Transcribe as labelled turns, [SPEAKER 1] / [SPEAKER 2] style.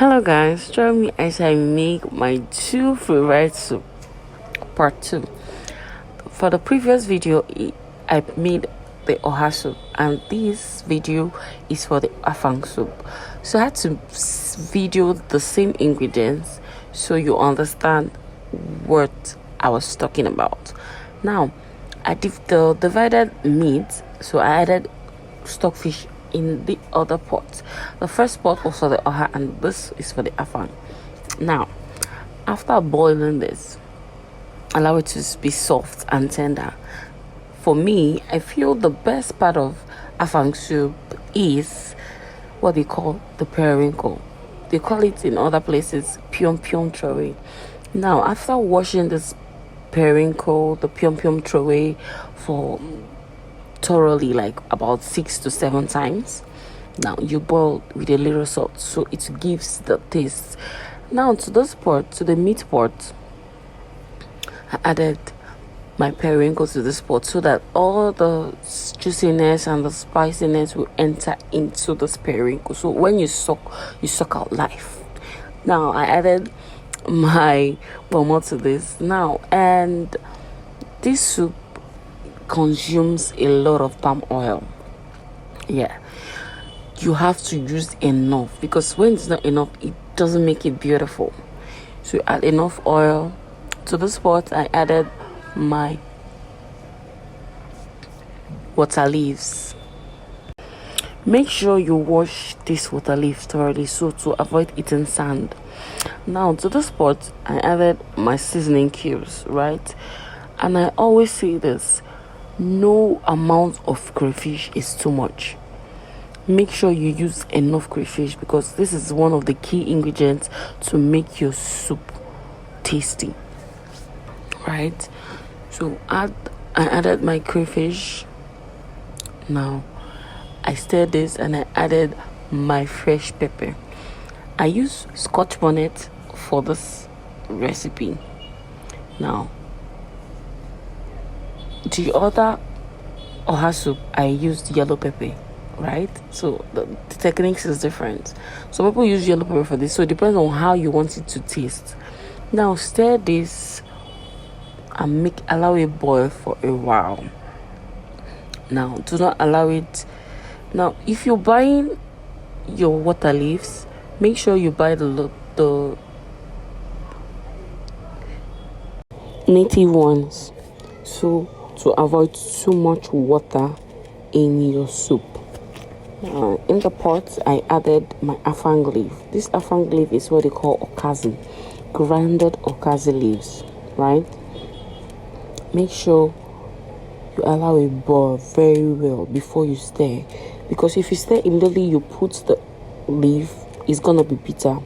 [SPEAKER 1] Hello guys, join me as I make my two favorite soup part 2. For the previous video I made the oha soup, and this video is for the afang soup. So I had to video the same ingredients so you understand what I was talking about. Now I did the divided meat, so I added stockfish in the other pot. The first pot was for the oha and this is for the afang. Now after boiling this, allow it to be soft and tender. For me, I feel the best part of afang soup is what they call the periwinkle. They call it in other places pion pion traway. Now after washing this periwinkle, the pion pion traway, for thoroughly, like about 6 to 7 times, now you boil with a little salt so it gives the taste. Now to this pot, to the meat pot, I added my periwinkle to this pot so that all the juiciness and the spiciness will enter into this periwinkle, so when you suck out life. Now I added my more to this now, and this soup consumes a lot of palm oil. Yeah, you have to use enough, because when it's not enough it doesn't make it beautiful. So add enough oil to this pot. I added my water leaves. Make sure you wash this water leaf thoroughly so to avoid eating sand. Now to this pot I added my seasoning cubes, right? And I always say this: no amount of crayfish is too much. Make sure you use enough crayfish, because this is one of the key ingredients to make your soup tasty, right? So I added my crayfish. Now I stirred this and I added my fresh pepper. I use scotch bonnet for this recipe. Now the other oha soup I used yellow pepper, right? So the techniques is different. Some people use yellow pepper for this, so it depends on how you want it to taste. Now stir this and allow it boil for a while. Now do not allow it. Now if you're buying your water leaves, make sure you buy the native ones, so to avoid too much water in your soup. In the pot I added my afang leaf. This afang leaf is what they call okazi, grounded okazi leaves, right? Make sure you allow it boil very well before you stir, because if you stir immediately you put the leaf, it's gonna be bitter.